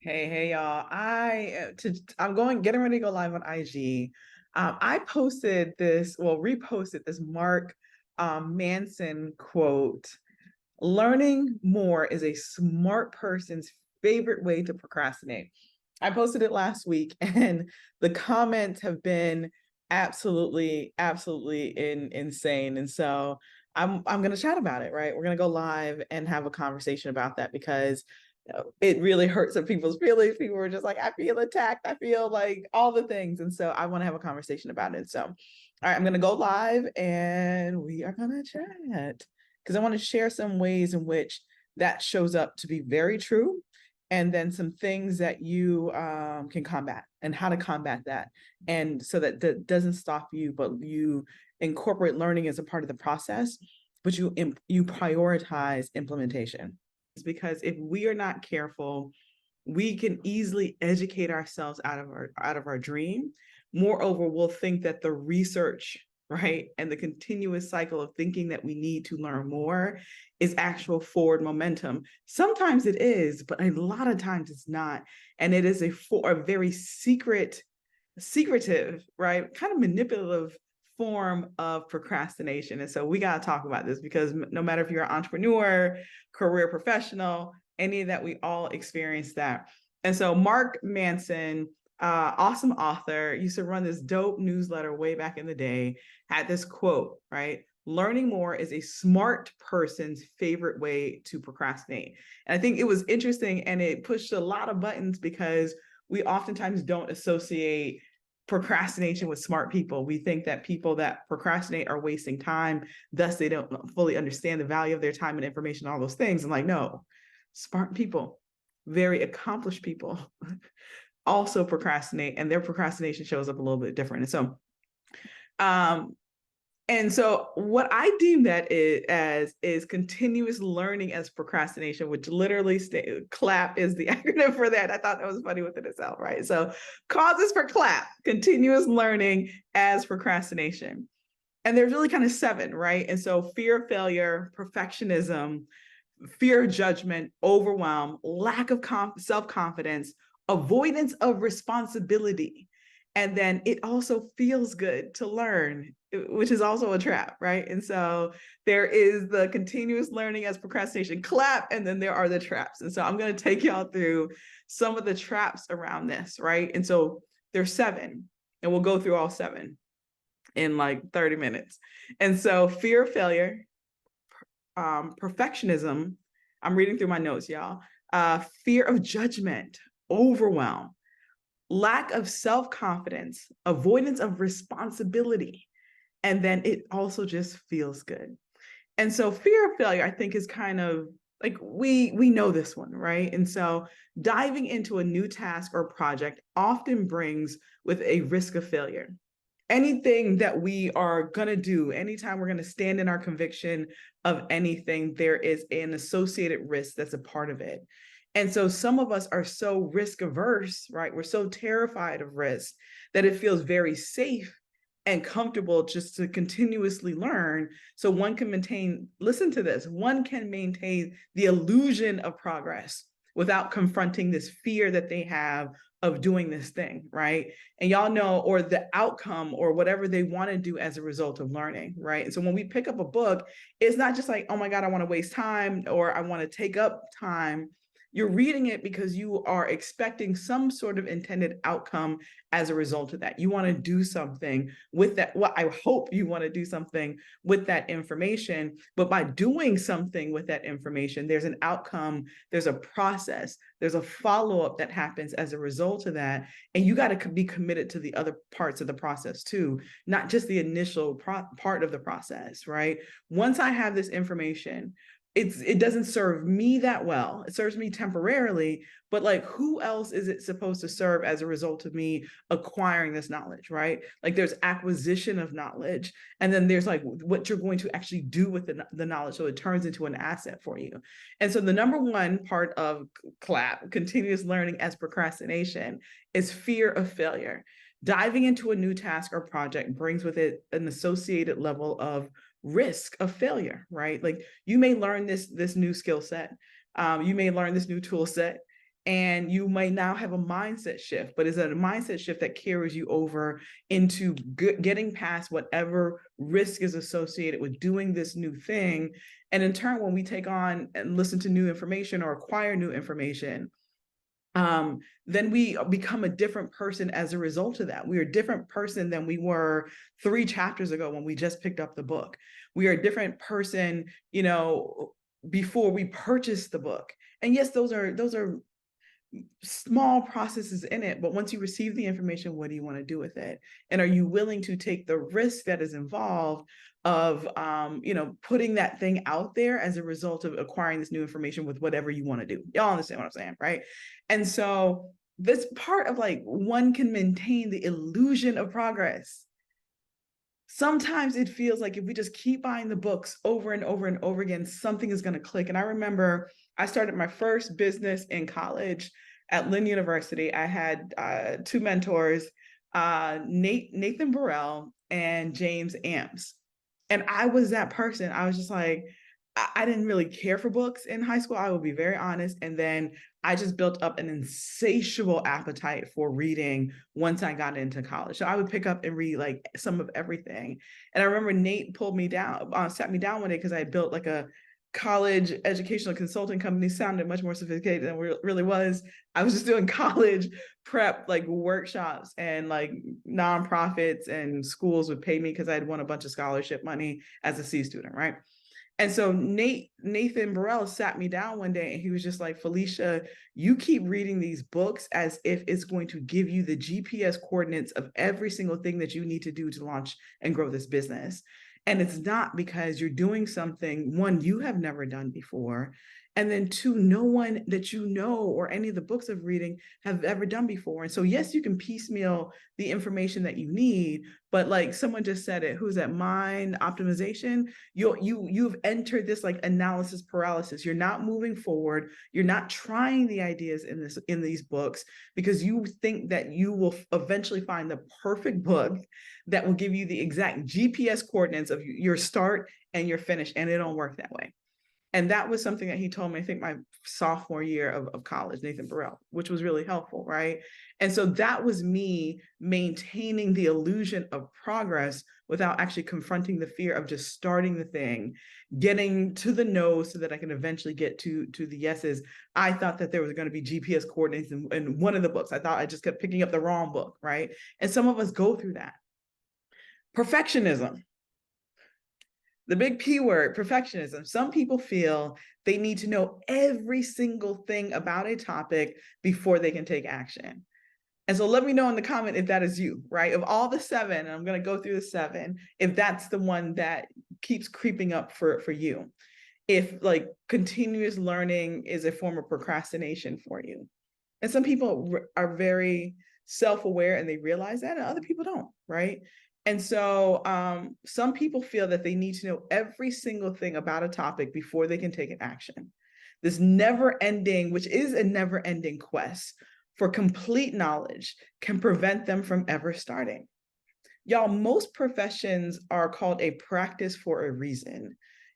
Hey, y'all. I'm getting ready to go live on IG. I posted this, well, reposted this Mark Manson quote. Learning more is a smart person's favorite way to procrastinate. I posted it last week, and the comments have been absolutely insane. And so I'm going to chat about it, right? We're going to go live and have a conversation about that because it really hurts some people's feelings. People are just like, I feel attacked. I feel like all the things. And so I want to have a conversation about it. So, all right, I'm going to go live and we are going to chat because I want to share some ways in which that shows up to be very true. And then some things that you can combat and how to combat that. And so that that doesn't stop you, but you incorporate learning as a part of the process, but you prioritize implementation. Because if we are not careful, we can easily educate ourselves out of our dream. Moreover, we'll think that the research, right, and the continuous cycle of thinking that we need to learn more is actual forward momentum. Sometimes it is, but a lot of times it's not. And it is a very secretive, right, kind of manipulative form of procrastination. And so we got to talk about this because no matter if you're an entrepreneur, career professional, any of that, we all experience that. And so Mark Manson, awesome author, used to run this dope newsletter way back in the day, had this quote, right? Learning more is a smart person's favorite way to procrastinate. And I think it was interesting and it pushed a lot of buttons because we oftentimes don't associate procrastination with smart people. We think that people that procrastinate are wasting time, thus they don't fully understand the value of their time and information, all those things. And like, no, smart people, very accomplished people also procrastinate, and their procrastination shows up a little bit different. Um, and so what I deem that is continuous learning as procrastination, which literally CLAP is the acronym for that. I thought that was funny within itself, right? So causes for CLAP, continuous learning as procrastination. And there's really kind of seven, right? And so fear of failure, perfectionism, fear of judgment, overwhelm, lack of self-confidence, avoidance of responsibility. And then it also feels good to learn, which is also a trap, right? And so there is the continuous learning as procrastination, CLAP, and then there are the traps. And so I'm going to take y'all through some of the traps around this, right? And so there's seven, and we'll go through all seven in like 30 minutes. And so fear of failure, perfectionism. I'm reading through my notes, y'all. Fear of judgment, overwhelm, lack of self-confidence, avoidance of responsibility, and then it also just feels good. And so fear of failure, I think, is kind of like we know this one, right? And so diving into a new task or project often brings with a risk of failure. Anything that we are going to do, anytime we're going to stand in our conviction of anything, there is an associated risk that's a part of it. And so some of us are so risk averse, right? We're so terrified of risk that it feels very safe and comfortable just to continuously learn. So one can maintain, listen to this, one can maintain the illusion of progress without confronting this fear that they have of doing this thing, right? And y'all know, or the outcome or whatever they want to do as a result of learning, right? And so when we pick up a book, it's not just like, oh my God, I want to waste time or I want to take up time. You're reading it because you are expecting some sort of intended outcome as a result of that. You want to do something with that. Well, I hope you want to do something with that information, but by doing something with that information, there's an outcome, there's a process, there's a follow-up that happens as a result of that. And you got to be committed to the other parts of the process too, not just the initial part of the process, right? Once I have this information, it doesn't serve me that well. It serves me temporarily, but like who else is it supposed to serve as a result of me acquiring this knowledge, right? Like there's acquisition of knowledge, and then there's like what you're going to actually do with the knowledge, so it turns into an asset for you. And so the number one part of CLAP, continuous learning as procrastination, is fear of failure. Diving into a new task or project brings with it an associated level of risk of failure, right? Like you may learn this new skill set, you may learn this new tool set, and you might now have a mindset shift, but is it a mindset shift that carries you over into getting past whatever risk is associated with doing this new thing? And in turn, when we take on and listen to new information or acquire new information, then we become a different person as a result of that. We are a different person than we were 3 chapters ago when we just picked up the book. We are a different person, before we purchased the book. And yes, those are small processes in it, but once you receive the information, what do you want to do with it? And are you willing to take the risk that is involved of putting that thing out there as a result of acquiring this new information with whatever you want to do? Y'all understand what I'm saying, right? And so this part of like, one can maintain the illusion of progress. Sometimes it feels like if we just keep buying the books over and over and over again, something is going to click. And I remember I started my first business in college at Lynn University. I had 2 mentors, Nathan Burrell and James Amps. And I was that person. I was just like, I didn't really care for books in high school, I will be very honest. And then I just built up an insatiable appetite for reading once I got into college. So I would pick up and read like some of everything. And I remember Nate pulled me down, sat me down one day because I built like a college educational consulting company. Sounded much more sophisticated than it really was. I was just doing college prep, like workshops, and like nonprofits and schools would pay me because I had won a bunch of scholarship money as a C student, right? And so Nathan Burrell sat me down one day and he was just like, Felicia, you keep reading these books as if it's going to give you the GPS coordinates of every single thing that you need to do to launch and grow this business. And it's not, because you're doing something, one, you have never done before. And then 2, no one that you know or any of the books of reading have ever done before. And so, yes, you can piecemeal the information that you need, but like someone just said it, who's that, mind optimization? You've entered this like analysis paralysis. You're not moving forward. You're not trying the ideas in these books because you think that you will eventually find the perfect book that will give you the exact GPS coordinates of your start and your finish. And it don't work that way. And that was something that he told me, I think my sophomore year of college, Nathan Burrell, which was really helpful, right? And so that was me maintaining the illusion of progress without actually confronting the fear of just starting the thing, getting to the no's so that I can eventually get to the yeses. I thought that there was going to be GPS coordinates in one of the books. I thought I just kept picking up the wrong book, right? And some of us go through that. Perfectionism. The big P word, perfectionism. Some people feel they need to know every single thing about a topic before they can take action. And so let me know in the comment if that is you, right? Of all the 7, and I'm going to go through the 7, if that's the one that keeps creeping up for you. If like continuous learning is a form of procrastination for you. And some people are very self-aware and they realize that, and other people don't, right? And so some people feel that they need to know every single thing about a topic before they can take an action. This never-ending, which is a never-ending quest for complete knowledge, can prevent them from ever starting. Y'all, most professions are called a practice for a reason,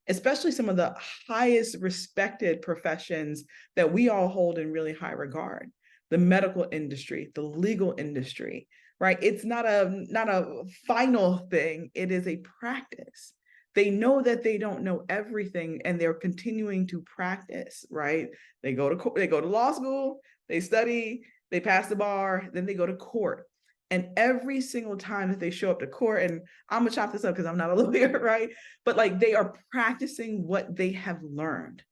especially some of the highest respected professions that we all hold in really high regard. The medical industry, the legal industry, right? It's not a final thing, it is a practice. They know that they don't know everything and they're continuing to practice, right? They go to law school, they study, they pass the bar, then they go to court. And every single time that they show up to court, and I'm gonna chop this up because I'm not a lawyer, right? But like they are practicing what they have learned.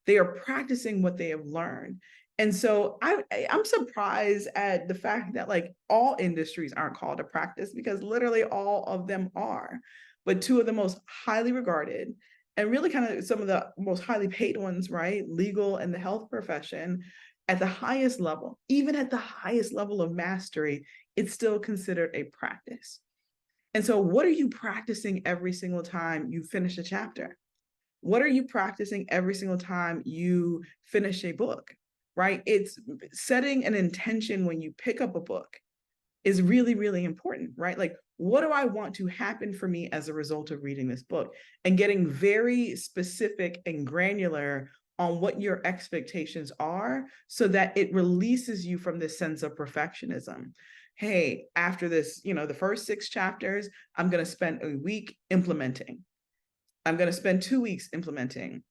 They are practicing what they have learned. And so I'm surprised at the fact that like all industries aren't called to practice, because literally all of them are. But 2 of the most highly regarded and really kind of some of the most highly paid ones, right? Legal and the health profession, at the highest level, even at the highest level of mastery, it's still considered a practice. And so what are you practicing every single time you finish a chapter? What are you practicing every single time you finish a book, right? It's setting an intention when you pick up a book is really, really important, right? Like, what do I want to happen for me as a result of reading this book? And getting very specific and granular on what your expectations are so that it releases you from this sense of perfectionism. Hey, after this, the first 6 chapters, I'm going to spend a week implementing. I'm going to spend 2 weeks implementing.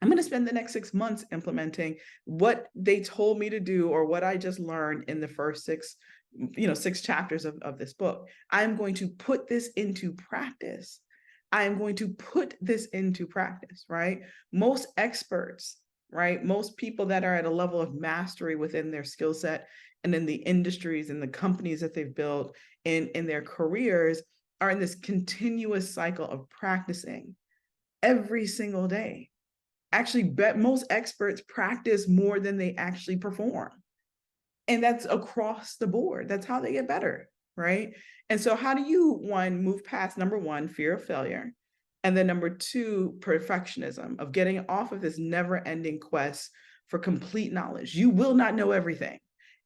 I'm going to spend the next 6 months implementing what they told me to do or what I just learned in the first 6 chapters of this book. I'm going to put this into practice. I'm going to put this into practice, right? Most experts, right? Most people that are at a level of mastery within their skill set and in the industries and the companies that they've built in their careers are in this continuous cycle of practicing every single day. Actually, most experts practice more than they actually perform. And that's across the board. That's how they get better, right? And so how do you, one, move past number one, fear of failure, and then number two, perfectionism, of getting off of this never-ending quest for complete knowledge? You will not know everything.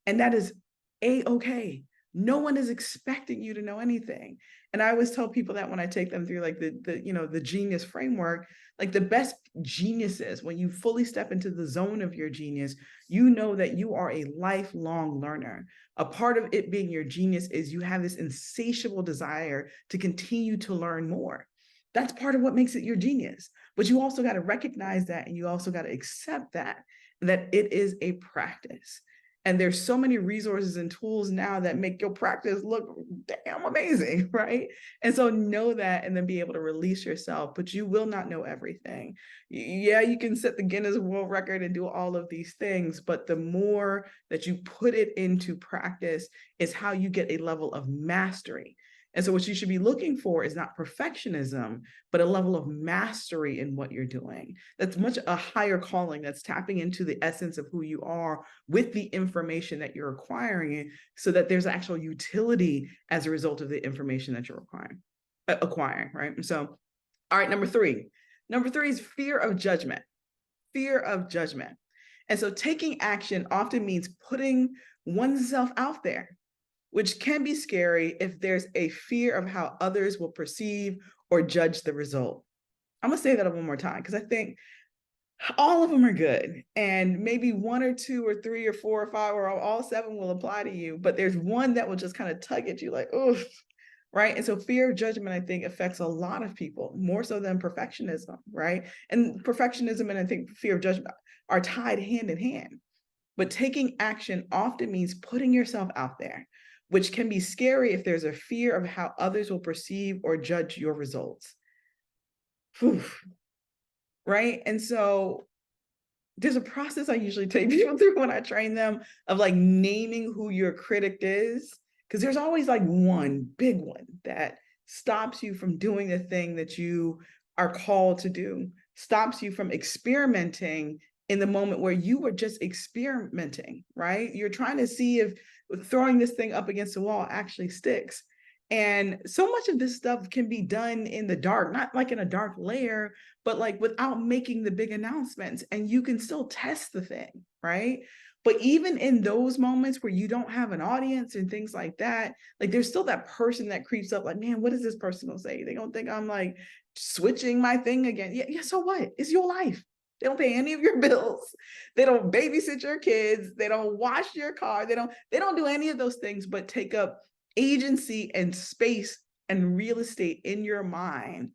And that is a-okay. No one is expecting you to know anything. And I always tell people that when I take them through like the genius framework, like the best geniuses, when you fully step into the zone of your genius, you know that you are a lifelong learner. A part of it being your genius is you have this insatiable desire to continue to learn more. That's part of what makes it your genius. But you also got to recognize that, and you also got to accept that it is a practice. And there's so many resources and tools now that make your practice look damn amazing, right? And so know that, and then be able to release yourself, but you will not know everything. Yeah, you can set the Guinness World Record and do all of these things, but the more that you put it into practice is how you get a level of mastery. And so what you should be looking for is not perfectionism, but a level of mastery in what you're doing. That's much a higher calling, that's tapping into the essence of who you are with the information that you're acquiring, so that there's actual utility as a result of the information that you're acquiring, right? So, all right, number three. Number three is fear of judgment. Fear of judgment. And so taking action often means putting oneself out there, which can be scary if there's a fear of how others will perceive or judge the result. I'm gonna say that one more time because I think all of them are good. And maybe one or two or three or four or five or all seven will apply to you, but there's one that will just kind of tug at you like, oh, right? And so fear of judgment, I think, affects a lot of people, more so than perfectionism, right? And perfectionism and I think fear of judgment are tied hand in hand. But taking action often means putting yourself out there, which can be scary if there's a fear of how others will perceive or judge your results. Whew. Right? And so there's a process I usually take people through when I train them of like naming who your critic is, because there's always like one big one that stops you from doing the thing that you are called to do, stops you from experimenting in the moment where you were just experimenting, right? You're trying to see if throwing this thing up against the wall actually sticks. And so much of this stuff can be done in the dark, not like in a dark layer, but like without making the big announcements, and you can still test the thing, right? But even in those moments where you don't have an audience and things like that, like there's still that person that creeps up like, man, what is this person gonna say? They don't think I'm like switching my thing again. Yeah, so what? It's your life. They don't pay any of your bills. They don't babysit your kids. They don't wash your car. They don't do any of those things, but take up agency and space and real estate in your mind.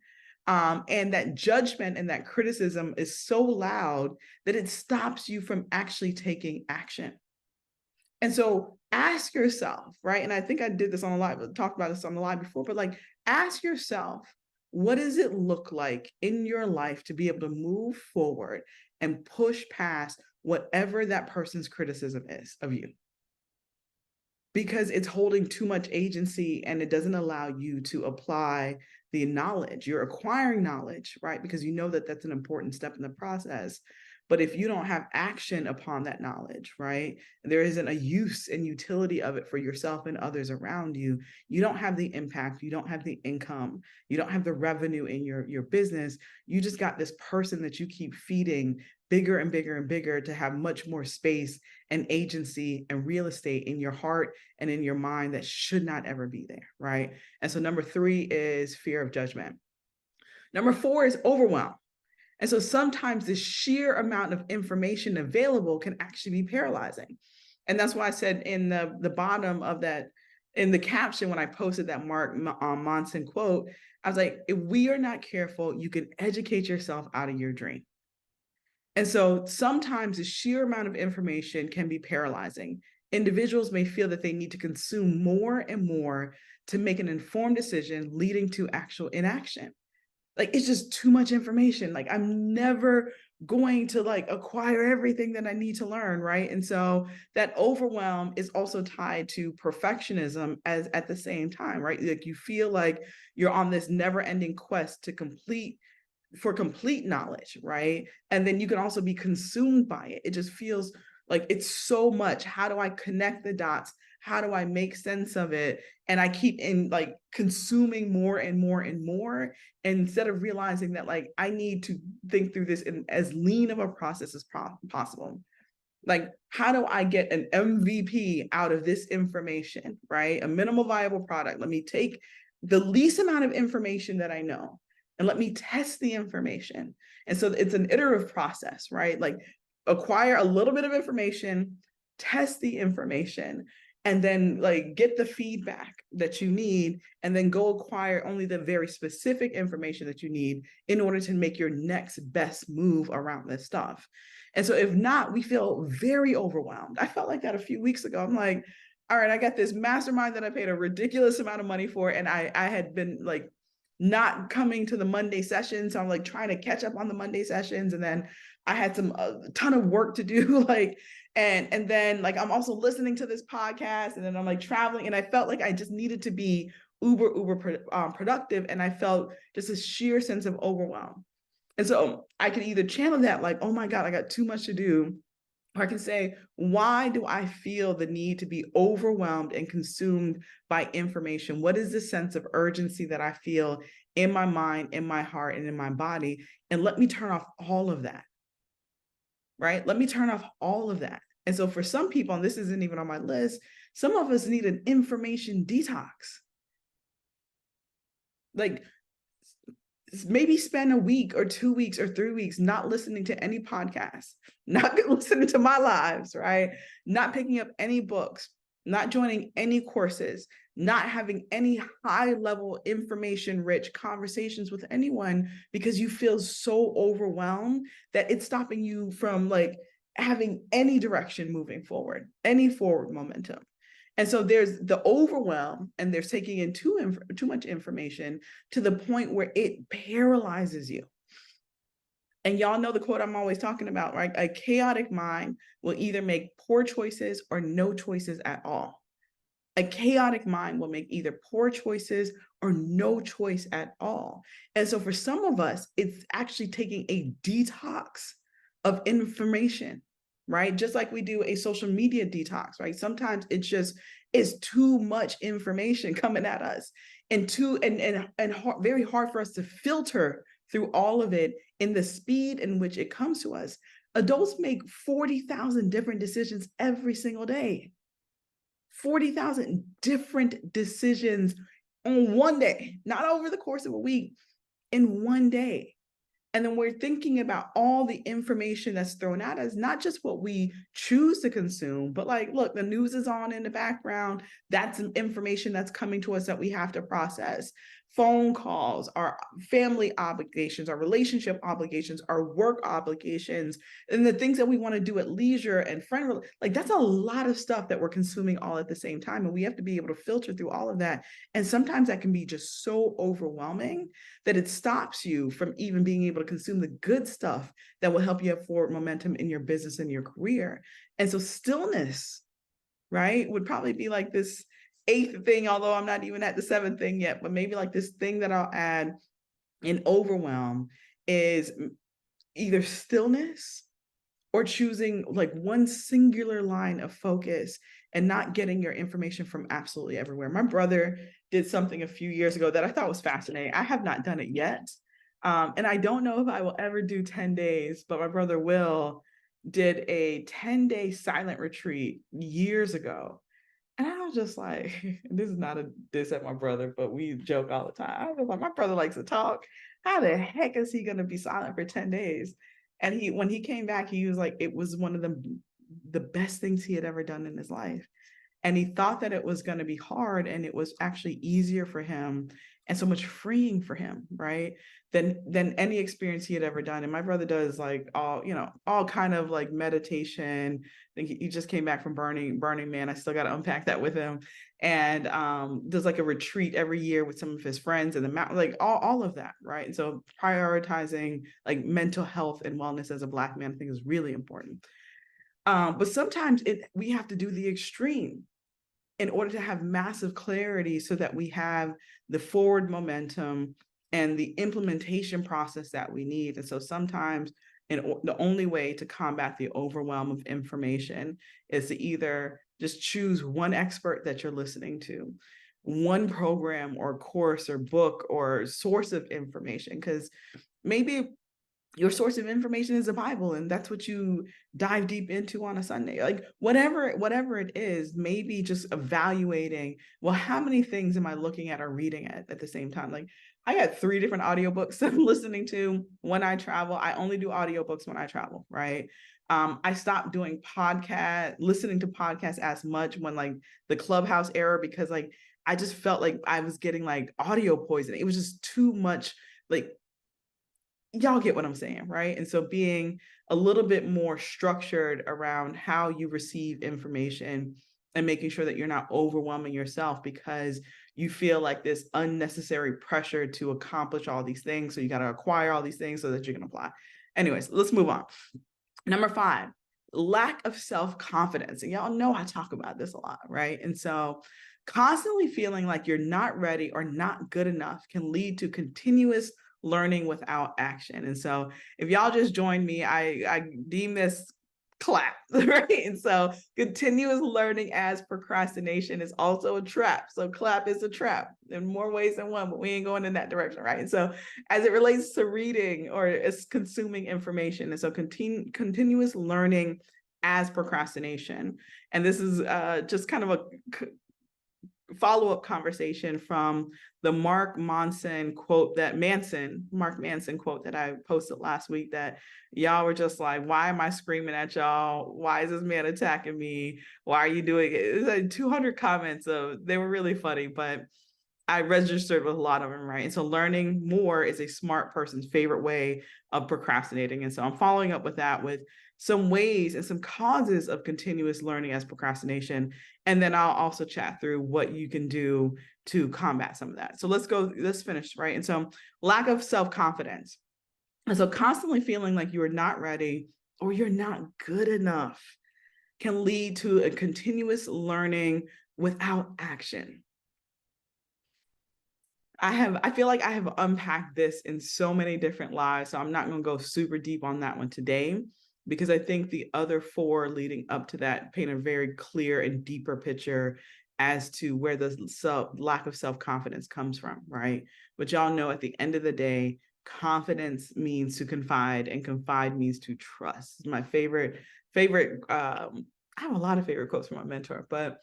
And that judgment and that criticism is so loud that it stops you from actually taking action. And so ask yourself, right? And I think I did this on a live, talked about this on the live before, but like ask yourself, what does it look like in your life to be able to move forward and push past whatever that person's criticism is of you? Because it's holding too much agency and it doesn't allow you to apply the knowledge. You're acquiring knowledge, right? Because you know that that's an important step in the process. But if you don't have action upon that knowledge, right, there isn't a use and utility of it for yourself and others around you, you don't have the impact, you don't have the income, you don't have the revenue in your business. You just got this person that you keep feeding bigger and bigger and bigger to have much more space and agency and real estate in your heart and in your mind that should not ever be there, right? And so number three is fear of judgment. Number four is overwhelm. And so sometimes the sheer amount of information available can actually be paralyzing. And that's why I said in the bottom of that, in the caption when I posted that Mark Monson quote, I was like, if we are not careful, you can educate yourself out of your dream. And so sometimes the sheer amount of information can be paralyzing. Individuals may feel that they need to consume more and more to make an informed decision, leading to actual inaction. Like, it's just too much information. Like, I'm never going to like acquire everything that I need to learn, right? And so that overwhelm is also tied to perfectionism as at the same time, right? Like, you feel like you're on this never-ending quest to complete knowledge, right? And then you can also be consumed by it. It just feels like it's so much. How do I connect the dots? How do I make sense of it? And I keep in like consuming more and more and more, instead of realizing that like I need to think through this in as lean of a process as possible. Like, how do I get an MVP out of this information, right? A minimal viable product. Let me take the least amount of information that I know and let me test the information. And so it's an iterative process, right? Like, acquire a little bit of information, test the information, and then like get the feedback that you need, and then go acquire only the very specific information that you need in order to make your next best move around this stuff. And so if not, we feel very overwhelmed. I felt like that a few weeks ago. I'm like, all right, I got this mastermind that I paid a ridiculous amount of money for, and I had been like not coming to the Monday sessions. So I'm like trying to catch up on the Monday sessions. And then I had some a ton of work to do, like, and then like I'm also listening to this podcast, and then I'm like traveling, and I felt like I just needed to be uber productive, and I felt just a sheer sense of overwhelm. And so I can either channel that like, oh my God, I got too much to do, or I can say, why do I feel the need to be overwhelmed and consumed by information? What is the sense of urgency that I feel in my mind, in my heart, and in my body? And let me turn off all of that, right? Let me turn off all of that. And so for some people, and this isn't even on my list, some of us need an information detox. Like, maybe spend a week or 2 weeks or 3 weeks not listening to any podcasts, not listening to my lives, right? Not picking up any books, not joining any courses, not having any high level information rich conversations with anyone, because you feel so overwhelmed that it's stopping you from like having any direction moving forward, any forward momentum. And so there's the overwhelm, and there's taking in too much information to the point where it paralyzes you. And y'all know the quote I'm always talking about, right? A chaotic mind will either make poor choices or no choices at all. A chaotic mind will make either poor choices or no choice at all. And so for some of us, it's actually taking a detox of information, right? Just like we do a social media detox, right? Sometimes it's too much information coming at us, and very hard for us to filter through all of it in the speed in which it comes to us. Adults make 40,000 different decisions every single day. 40,000 different decisions on one day, not over the course of a week, in one day. And then we're thinking about all the information that's thrown at us, not just what we choose to consume, but like, look, the news is on in the background. That's information that's coming to us that we have to process. Phone calls, our family obligations, our relationship obligations, our work obligations, and the things that we want to do at leisure and friend, like that's a lot of stuff that we're consuming all at the same time. And we have to be able to filter through all of that. And sometimes that can be just so overwhelming that it stops you from even being able to consume the good stuff that will help you have forward momentum in your business and your career. And so stillness, right, would probably be like this eighth thing, although I'm not even at the seventh thing yet, but maybe like this thing that I'll add in overwhelm is either stillness or choosing like one singular line of focus and not getting your information from absolutely everywhere. My brother did something a few years ago that I thought was fascinating. I have not done it yet. And I don't know if I will ever do 10 days, but my brother Will did a 10-day silent retreat years ago. And I was just like, this is not a diss at my brother, but we joke all the time. I was like, my brother likes to talk. how the heck is he going to be silent for 10 days? And when he came back, he was like, it was one of the best things he had ever done in his life. And he thought that it was going to be hard, and it was actually easier for him and so much freeing for him, right? Than any experience he had ever done. And my brother does like all kind of like meditation. I think he just came back from Burning Man. I still got to unpack that with him. And does like a retreat every year with some of his friends in the mountain, like all of that, right? And so prioritizing like mental health and wellness as a Black man, I think, is really important. But sometimes we have to do the extreme in order to have massive clarity, so that we have the forward momentum and the implementation process that we need. And so sometimes the only way to combat the overwhelm of information is to either just choose one expert that you're listening to, one program or course or book or source of information, because maybe your source of information is the Bible, and that's what you dive deep into on a Sunday. Like whatever it is, maybe just evaluating, well, how many things am I looking at or reading at the same time? Like, I got 3 different audiobooks I'm listening to when I travel. I only do audiobooks when I travel, right? I stopped doing listening to podcasts as much when like the Clubhouse era, because like I just felt like I was getting like audio poisoning. It was just too much, like, y'all get what I'm saying, right? And so being a little bit more structured around how you receive information and making sure that you're not overwhelming yourself because you feel like this unnecessary pressure to accomplish all these things. So you got to acquire all these things so that you can apply. Anyways, let's move on. Number 5, lack of self-confidence. And y'all know I talk about this a lot, right? And so constantly feeling like you're not ready or not good enough can lead to continuous learning without action. And so if y'all just joined me, I deem this clap, right? And so continuous learning as procrastination is also a trap. So clap is a trap in more ways than one, but we ain't going in that direction, right? And so as it relates to reading or as consuming information, and so continuous learning as procrastination. And this is just kind of a follow-up conversation from the Mark Manson quote that I posted last week, that y'all were just like, why am I screaming at y'all? Why is this man attacking me? Why are you doing it? It's like 200 comments. So they were really funny, but I registered with a lot of them, right? And so learning more is a smart person's favorite way of procrastinating. And so I'm following up with that with some ways and some causes of continuous learning as procrastination. And then I'll also chat through what you can do to combat some of that. So let's finish, right? And so lack of self-confidence. And so constantly feeling like you are not ready or you're not good enough can lead to a continuous learning without action. I feel like I have unpacked this in so many different lives, so I'm not going to go super deep on that one today, because I think the other 4 leading up to that paint a very clear and deeper picture as to where the lack of self-confidence comes from, right? But y'all know at the end of the day, confidence means to confide, and confide means to trust. It's my favorite. I have a lot of favorite quotes from my mentor, but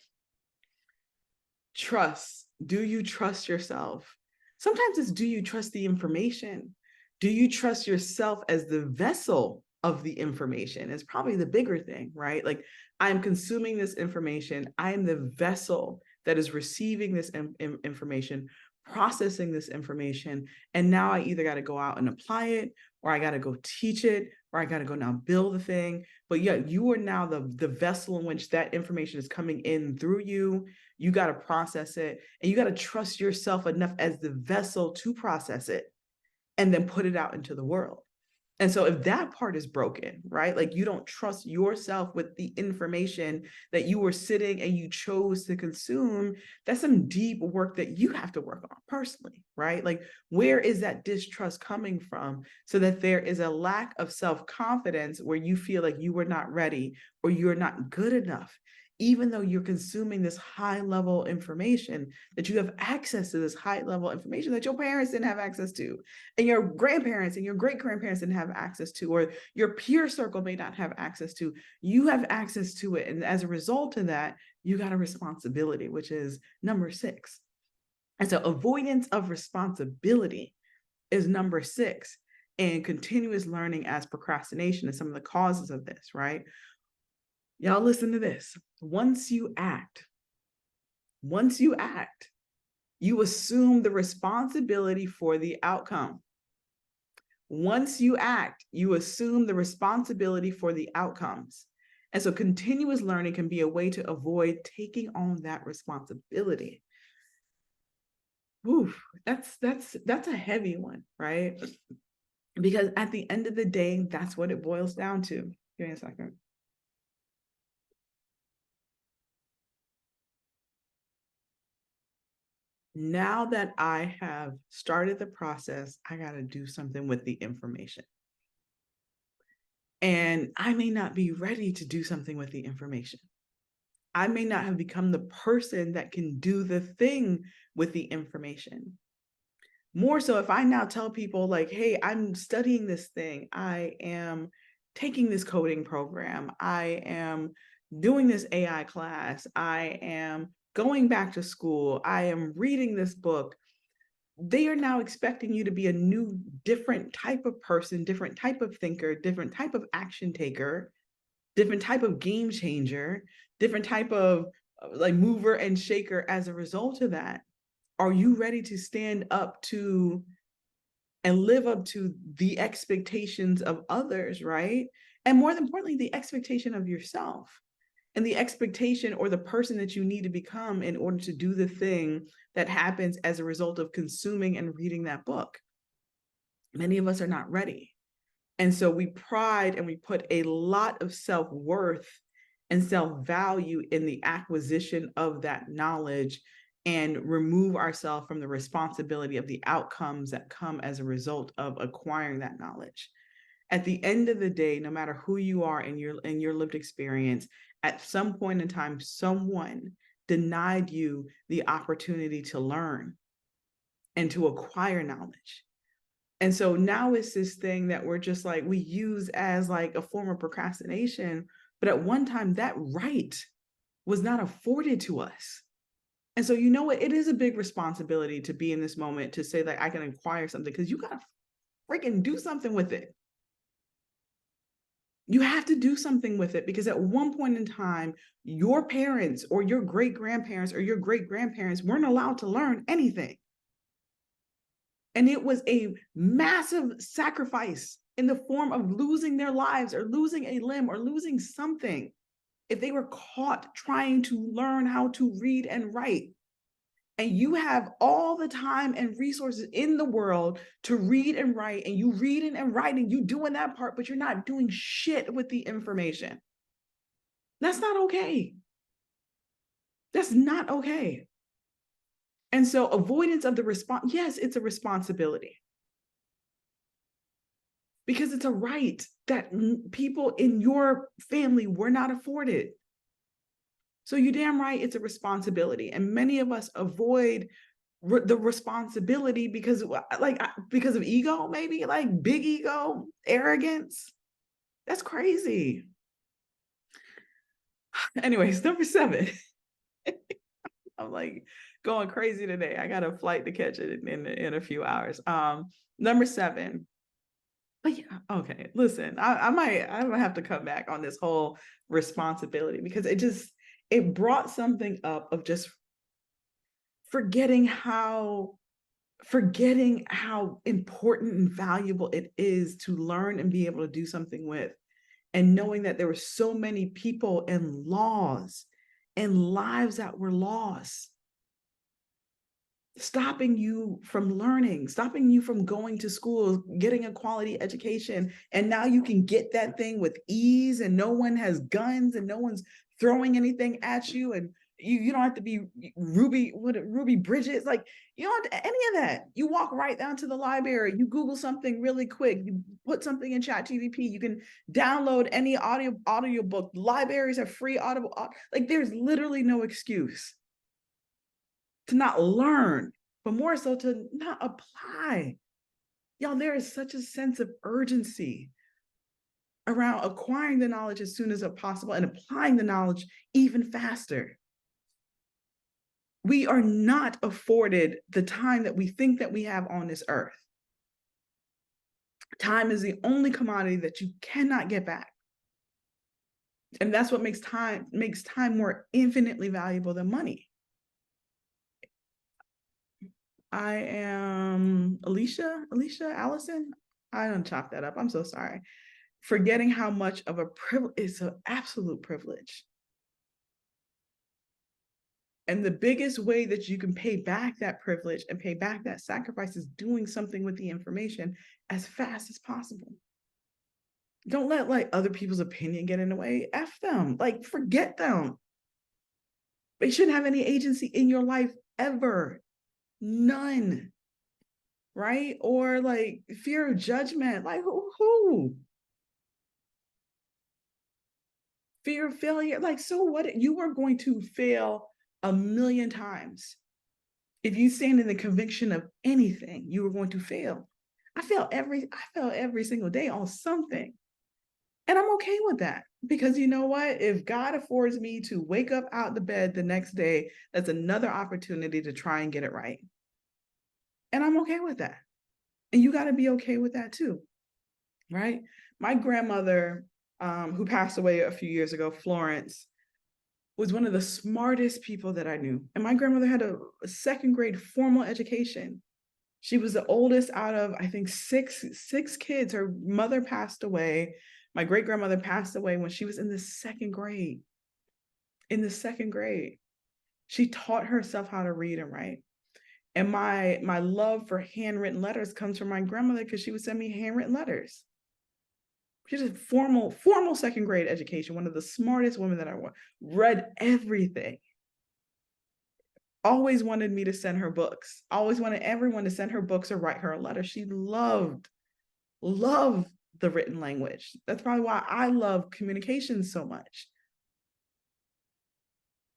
trust. Do you trust yourself? Sometimes it's, do you trust the information? Do you trust yourself as the vessel of the information? It's probably the bigger thing, right? Like, I'm consuming this information. I am the vessel that is receiving this information, processing this information. And now I either got to go out and apply it, or I got to go teach it, or I got to go now build the thing. But yeah, you are now the vessel in which that information is coming in through you. You got to process it, and you got to trust yourself enough as the vessel to process it and then put it out into the world. And so if that part is broken, right? Like, you don't trust yourself with the information that you were sitting and you chose to consume, that's some deep work that you have to work on personally, right? Like, where is that distrust coming from, so that there is a lack of self-confidence where you feel like you were not ready or you're not good enough, even though you're consuming this high level information, that you have access to this high level information that your parents didn't have access to, and your grandparents and your great grandparents didn't have access to, or your peer circle may not have access to. You have access to it. And as a result of that, you got a responsibility, which is number 6. And so avoidance of responsibility is number 6. And continuous learning as procrastination is some of the causes of this, right? Y'all listen to this. Once you act, you assume the responsibility for the outcome. Once you act, you assume the responsibility for the outcomes. And so continuous learning can be a way to avoid taking on that responsibility. Oof, that's a heavy one, right? Because at the end of the day, that's what it boils down to. Give me a second. Now that I have started the process, I got to do something with the information. And I may not be ready to do something with the information. I may not have become the person that can do the thing with the information. More so if I now tell people like, hey, I'm studying this thing, I am taking this coding program, I am doing this AI class, I am going back to school, I am reading this book, they are now expecting you to be a new, different type of person, different type of thinker, different type of action taker, different type of game changer, different type of like mover and shaker as a result of that. Are you ready to stand up to and live up to the expectations of others, right? And more importantly, the expectation of yourself and the expectation or the person that you need to become in order to do the thing that happens as a result of consuming and reading that book. Many of us are not ready. And so we pride and we put a lot of self-worth and self-value in the acquisition of that knowledge and remove ourselves from the responsibility of the outcomes that come as a result of acquiring that knowledge. At the end of the day, no matter who you are in your lived experience, at some point in time, someone denied you the opportunity to learn and to acquire knowledge. And so now it's this thing that we're just like, we use as like a form of procrastination. But at one time, that right was not afforded to us. And so, you know what? It is a big responsibility to be in this moment to say, like, I can acquire something because you got to freaking do something with it. You have to do something with it because at one point in time, your parents or your great grandparents or your great grandparents weren't allowed to learn anything. And it was a massive sacrifice in the form of losing their lives or losing a limb or losing something if they were caught trying to learn how to read and write. And you have all the time and resources in the world to read and write, and you reading and writing, you doing that part, but you're not doing shit with the information. That's not okay. That's not okay. And so avoidance of the response, yes, it's a responsibility. Because it's a right that people in your family were not afforded. So you're damn right, it's a responsibility. And many of us avoid the responsibility because of ego, maybe like big ego, arrogance. That's crazy. Anyways, number 7. I'm like going crazy today. I got a flight to catch it in a few hours. Number 7. But yeah, okay. Listen, I might have to come back on this whole responsibility because it brought something up of just forgetting how important and valuable it is to learn and be able to do something with, and knowing that there were so many people and laws and lives that were lost, stopping you from learning, stopping you from going to school, getting a quality education. And now you can get that thing with ease and no one has guns and no one's throwing anything at you. And you don't have to be Ruby Bridges. Like you don't have to, any of that. You walk right down to the library, you Google something really quick, you put something in ChatGPT, you can download any audio book. Libraries have free audible, like there's literally no excuse to not learn, but more so to not apply. Y'all, there is such a sense of urgency around acquiring the knowledge as soon as possible and applying the knowledge even faster. We are not afforded the time that we think that we have on this earth. Time is the only commodity that you cannot get back. And that's what makes time more infinitely valuable than money. I am Alicia Allison. I don't chop that up. I'm so sorry. Forgetting how much of a privilege is an absolute privilege. And the biggest way that you can pay back that privilege and pay back that sacrifice is doing something with the information as fast as possible. Don't let like other people's opinion get in the way. F them. Like forget them. They shouldn't have any agency in your life ever. None. Right? Or like fear of judgment. Like who? Fear of failure. Like, so what? You are going to fail a million times. If you stand in the conviction of anything, you are going to fail. I fail every single day on something. And I'm okay with that because you know what? If God affords me to wake up out the bed the next day, that's another opportunity to try and get it right. And I'm okay with that. And you got to be okay with that too, right? My grandmother, who passed away a few years ago, Florence, was one of the smartest people that I knew. And my grandmother had a second grade formal education. She was the oldest out of, I think, six kids. Her mother passed away. My great grandmother passed away when she was in the second grade. In the second grade, she taught herself how to read and write. And my love for handwritten letters comes from my grandmother because she would send me handwritten letters. She had a formal second grade education, one of the smartest women that I read everything. Always wanted me to send her books. Always wanted everyone to send her books or write her a letter. She loved the written language. That's probably why I love communication so much.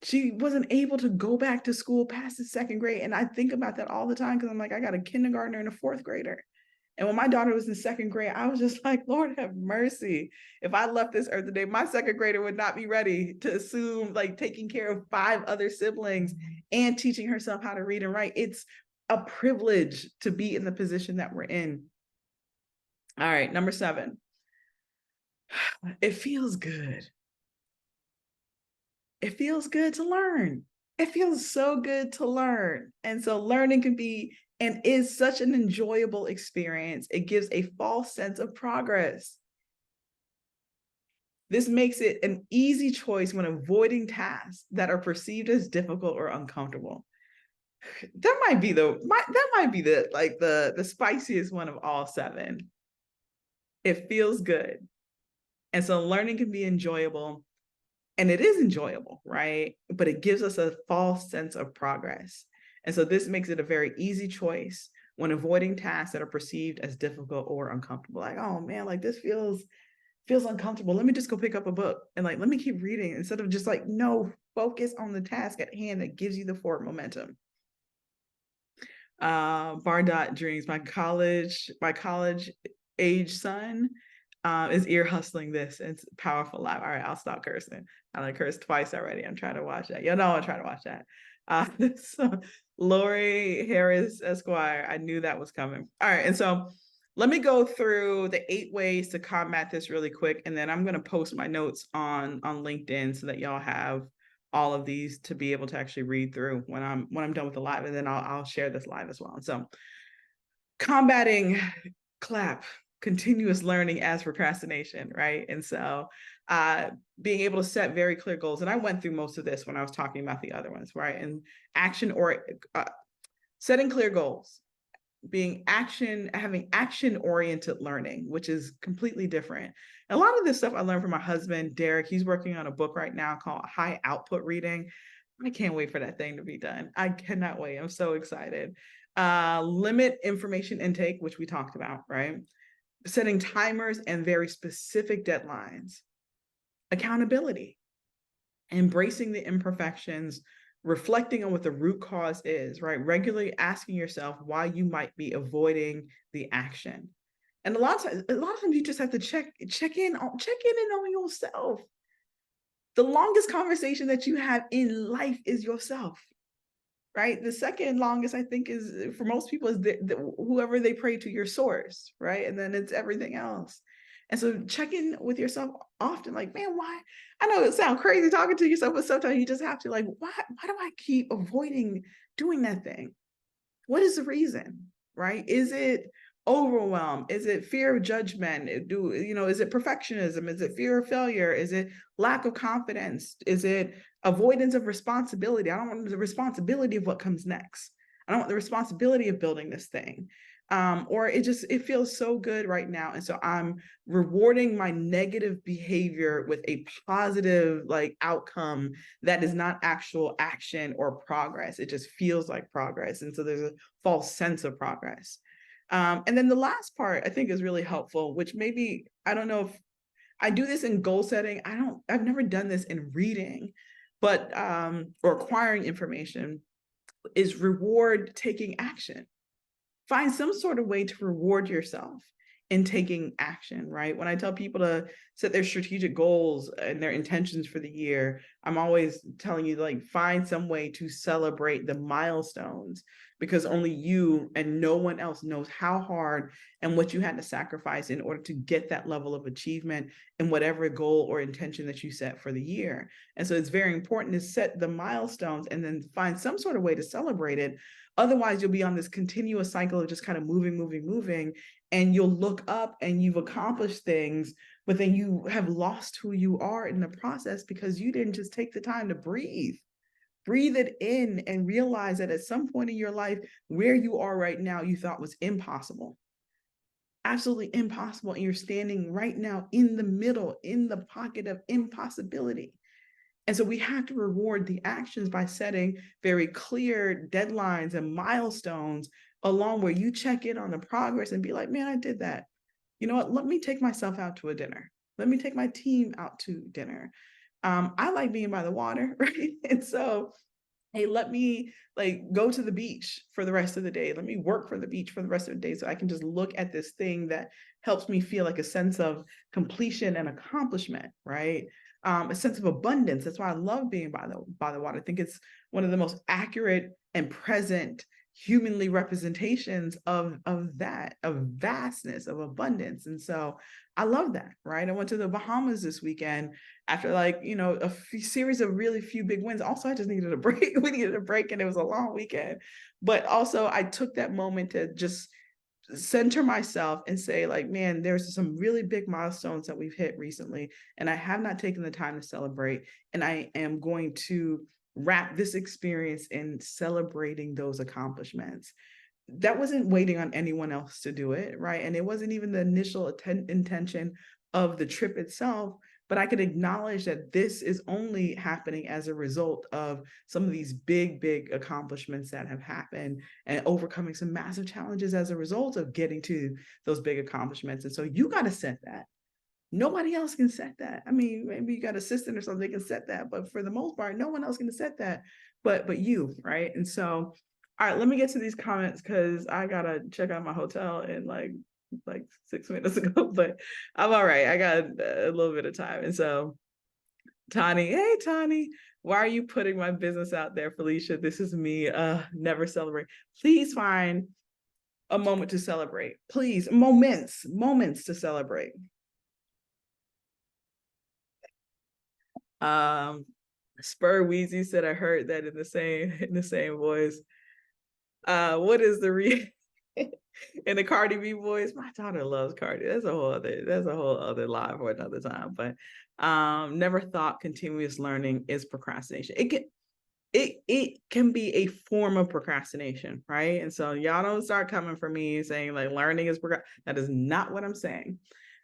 She wasn't able to go back to school past the second grade. And I think about that all the time because I'm like, I got a kindergartner and a fourth grader. And when my daughter was in second grade, I was just like, Lord have mercy. If I left this earth today, my second grader would not be ready to assume like taking care of 5 other siblings and teaching herself how to read and write. It's a privilege to be in the position that we're in. All right, number 7. It feels good. It feels good to learn. It feels so good to learn. And so learning can be and is such an enjoyable experience. It gives a false sense of progress. This makes it an easy choice when avoiding tasks that are perceived as difficult or uncomfortable. That might be the spiciest one of all 7. It feels good. And so learning can be enjoyable, and it is enjoyable, right? But it gives us a false sense of progress. And so this makes it a very easy choice when avoiding tasks that are perceived as difficult or uncomfortable. Like, oh man, like this feels uncomfortable. Let me just go pick up a book and like let me keep reading instead of just like, no, focus on the task at hand that gives you the forward momentum. Bardot Dreams, my college age son is ear hustling this. It's powerful live. All right, I'll stop cursing. I like cursed twice already. I'm trying to watch that. You know, I'm trying to watch that. So Lori Harris Esquire, I knew that was coming. All right, and so let me go through the 8 ways to combat this really quick, and then I'm going to post my notes on LinkedIn so that y'all have all of these to be able to actually read through when I'm done with the live, and then I'll share this live as well. And so combating continuous learning as procrastination, right? And so being able to set very clear goals. And I went through most of this when I was talking about the other ones, right? And setting clear goals, having action-oriented learning, which is completely different. And a lot of this stuff I learned from my husband, Derek. He's working on a book right now called High Output Reading. I can't wait for that thing to be done. I cannot wait. I'm so excited. Limit information intake, which we talked about, right? Setting timers and very specific deadlines. Accountability, embracing the imperfections, reflecting on what the root cause is, right? Regularly asking yourself why you might be avoiding the action. And a lot of times you just have to check in on yourself. The longest conversation that you have in life is yourself. right? The second longest, I think, is for most people is whoever they pray to, your source, right? And then it's everything else. And so check in with yourself often, like, man, why? I know it sounds crazy talking to yourself, but sometimes you just have to, like, why do I keep avoiding doing that thing? What is the reason, right? Is it overwhelm? Is it fear of judgment? Is it perfectionism? Is it fear of failure? Is it lack of confidence? Is it avoidance of responsibility? I don't want the responsibility of what comes next. I don't want the responsibility of building this thing. Or it feels so good right now. And so I'm rewarding my negative behavior with a positive like outcome that is not actual action or progress. It just feels like progress. And so there's a false sense of progress. And then the last part I think is really helpful, which maybe, I don't know if I do this in goal setting. I've never done this in reading, but, or acquiring information, is reward taking action. Find some sort of way to reward yourself in taking action, right? When I tell people to set their strategic goals and their intentions for the year, I'm always telling you, like, find some way to celebrate the milestones, because only you and no one else knows how hard and what you had to sacrifice in order to get that level of achievement in whatever goal or intention that you set for the year. And so it's very important to set the milestones and then find some sort of way to celebrate it. Otherwise, you'll be on this continuous cycle of just kind of moving, and you'll look up and you've accomplished things, but then you have lost who you are in the process because you didn't just take the time to breathe. Breathe it in and realize that at some point in your life, where you are right now, you thought was impossible. Absolutely impossible. And you're standing right now in the middle, in the pocket of impossibility. And so we have to reward the actions by setting very clear deadlines and milestones along where you check in on the progress and be like, man, I did that. You know what? Let me take myself out to a dinner. Let me take my team out to dinner. I like being by the water, right? And so, hey, let me like go to the beach for the rest of the day. Let me work for the beach for the rest of the day so I can just look at this thing that helps me feel like a sense of completion and accomplishment, right? A sense of abundance. That's why I love being by the water. I think it's one of the most accurate and present humanly representations of that, of vastness, of abundance. And so I love that, right? I went to the Bahamas this weekend after, like, series of really few big wins. Also, I just needed a break. We needed a break, and it was a long weekend. But also I took that moment to just center myself and say, like, man, there's some really big milestones that we've hit recently, and I have not taken the time to celebrate. And I am going to wrap this experience in celebrating those accomplishments. That wasn't waiting on anyone else to do it, right? And it wasn't even the initial intention of the trip itself, but I could acknowledge that this is only happening as a result of some of these big accomplishments that have happened, and overcoming some massive challenges as a result of getting to those big accomplishments. And so you got to set that. Nobody else can set that. I mean, maybe you got an assistant or something that can set that, but for the most part, no one else can set that but you, right? And so, all right, let me get to these comments because I gotta check out my hotel in like 6 minutes ago, but I'm all right. I got a little bit of time. And so, Tani, hey Tani, why are you putting my business out there, Felicia? This is me. Never celebrate. Please find a moment to celebrate. Please, moments to celebrate. Spur Wheezy said I heard that in the same voice. What is the in the Cardi B voice? My daughter loves Cardi. That's a whole other live for another time. But never thought continuous learning is procrastination. It can be a form of procrastination, right? And so y'all don't start coming for me saying like learning is that is not what I'm saying.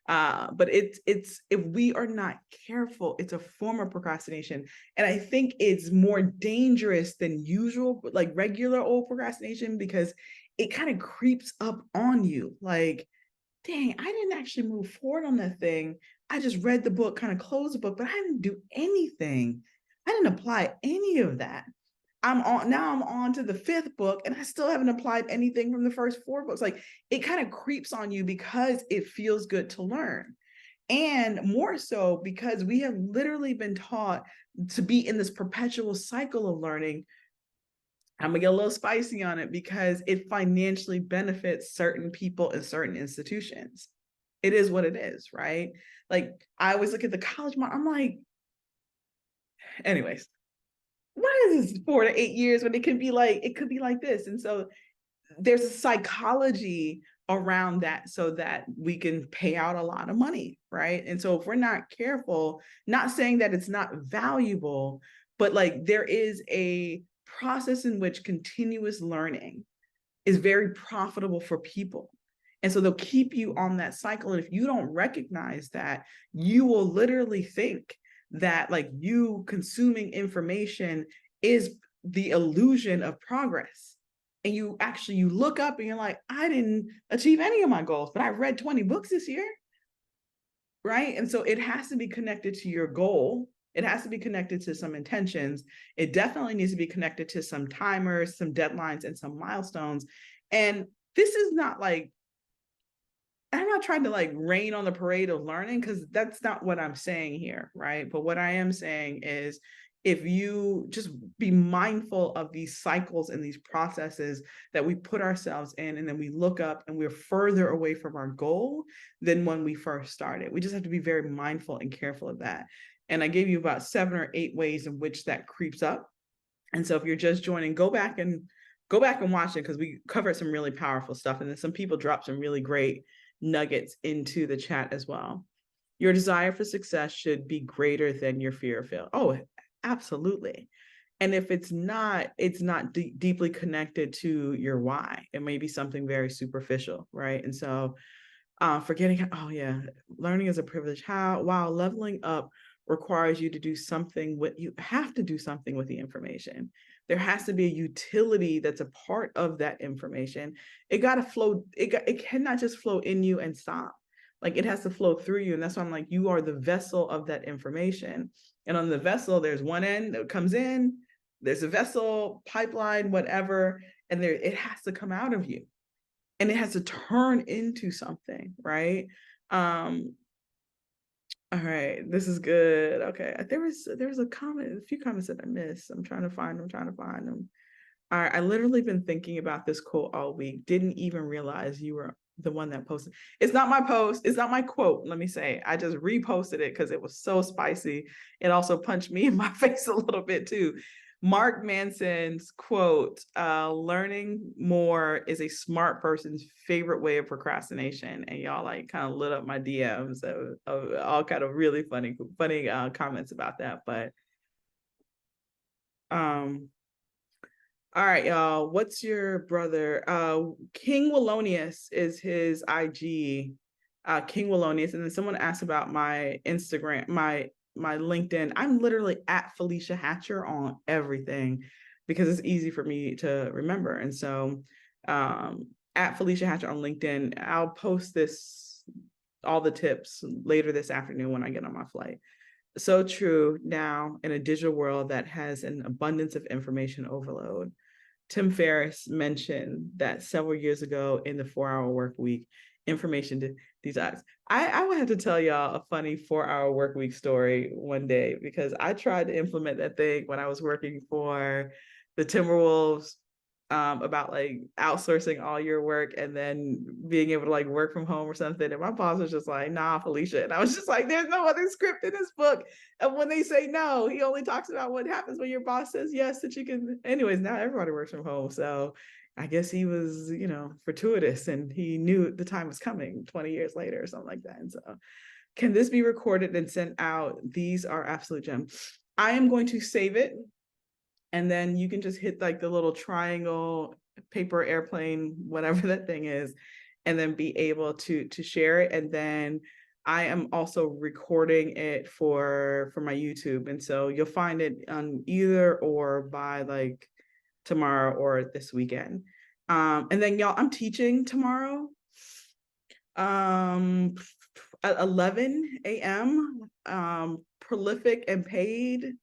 But it's if we are not careful, it's a form of procrastination. And I think it's more dangerous than usual, like regular old procrastination, because it kind of creeps up on you. Like, dang, I didn't actually move forward on that thing. I just read the book, kind of closed the book, but I didn't do anything. I didn't apply any of that. I'm on to the fifth book, and I still haven't applied anything from the first four books. Like, it kind of creeps on you because it feels good to learn. And more so because we have literally been taught to be in this perpetual cycle of learning. I'm gonna get a little spicy on it because it financially benefits certain people and certain institutions. It is what it is, right? Like I always look at the college mark, I'm like, anyways, what is this 4 to 8 years when it could be like this? And so there's a psychology around that so that we can pay out a lot of money, right? And so if we're not careful, not saying that it's not valuable, but like there is a process in which continuous learning is very profitable for people. And so they'll keep you on that cycle. And if you don't recognize that, you will literally think that like you consuming information is the illusion of progress. And you look up and you're like, I didn't achieve any of my goals, but I read 20 books this year. Right. And so it has to be connected to your goal. It has to be connected to some intentions. It definitely needs to be connected to some timers, some deadlines, and some milestones. And this is not like, I'm not trying to like rain on the parade of learning because that's not what I'm saying here. Right. But what I am saying is if you just be mindful of these cycles and these processes that we put ourselves in, and then we look up and we're further away from our goal than when we first started. We just have to be very mindful and careful of that. And I gave you about 7 or 8 ways in which that creeps up. And so if you're just joining, go back and watch it because we covered some really powerful stuff. And then some people dropped some really great nuggets into the chat as well. Your desire for success should be greater than your fear of failure. Oh, absolutely. And if it's not deeply connected to your why. It may be something very superficial, right? And so forgetting, oh yeah, learning is a privilege. While leveling up requires you to do something you have to do something with the information. There has to be a utility that's a part of that information. It got to flow. It cannot just flow in you and stop. Like it has to flow through you. And that's why I'm like, you are the vessel of that information. And on the vessel, there's one end that comes in, there's a vessel, pipeline, whatever, and it has to come out of you and it has to turn into something, right? All right, this is good. Okay, there was a few comments that I missed. I'm trying to find them. All right, I literally been thinking about this quote all week. Didn't even realize you were the one that posted. It's not my post. It's not my quote. Let me say, I just reposted it because it was so spicy. It also punched me in my face a little bit too. Mark Manson's quote, learning more is a smart person's favorite way of procrastination. And y'all like kind of lit up my DMs of all kind of really funny comments about that. But all right, y'all. What's your brother? King Wallonius is his IG. King Wallonius. And then someone asked about my Instagram, my LinkedIn. I'm literally at Felicia Hatcher on everything because it's easy for me to remember. And so at Felicia Hatcher on LinkedIn, I'll post all the tips later this afternoon when I get on my flight. So true now in a digital world that has an abundance of information overload. Tim Ferriss mentioned that several years ago in the 4-Hour Work Week, information detox. I would have to tell y'all a funny 4-Hour Work Week story one day because I tried to implement that thing when I was working for the Timberwolves, about like outsourcing all your work and then being able to like work from home or something. And my boss was just like, nah, Felicia. And I was just like, there's no other script in this book. And when they say no, he only talks about what happens when your boss says yes, that you can. Anyways, now everybody works from home. So I guess he was, fortuitous and he knew the time was coming 20 years later or something like that. And so, can this be recorded and sent out? These are absolute gems. I am going to save it. And then you can just hit like the little triangle, paper airplane, whatever that thing is, and then be able to share it. And then I am also recording it for my YouTube. And so you'll find it on either or by like tomorrow or this weekend. And then y'all, I'm teaching tomorrow at 11 a.m. Prolific and paid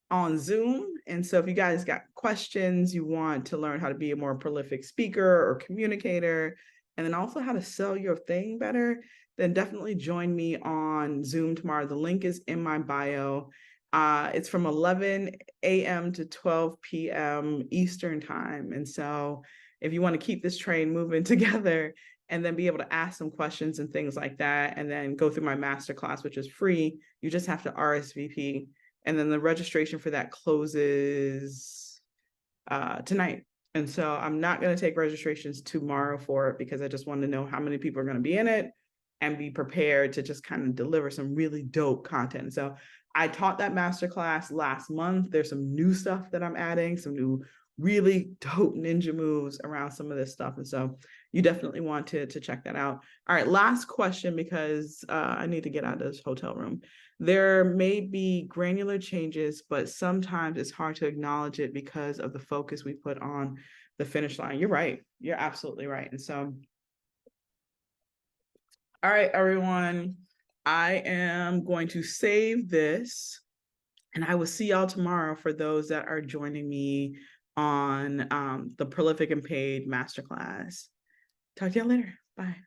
on Zoom. And so if you guys got questions, you want to learn how to be a more prolific speaker or communicator, and then also how to sell your thing better, then definitely join me on Zoom tomorrow. The link is in my bio. It's from 11 a.m. to 12 p.m. Eastern time. And so if you want to keep this train moving together and then be able to ask some questions and things like that, and then go through my masterclass, which is free, you just have to RSVP. And then the registration for that closes tonight. And so I'm not going to take registrations tomorrow for it because I just want to know how many people are going to be in it and be prepared to just kind of deliver some really dope content. So I taught that masterclass last month. There's some new stuff that I'm adding, some new really dope ninja moves around some of this stuff. And so you definitely want to check that out. All right, last question, because I need to get out of this hotel room. There may be granular changes, but sometimes it's hard to acknowledge it because of the focus we put on the finish line. You're right. You're absolutely right. And so, all right, everyone, I am going to save this and I will see y'all tomorrow for those that are joining me on the Prolific and Paid Masterclass. Talk to y'all later. Bye.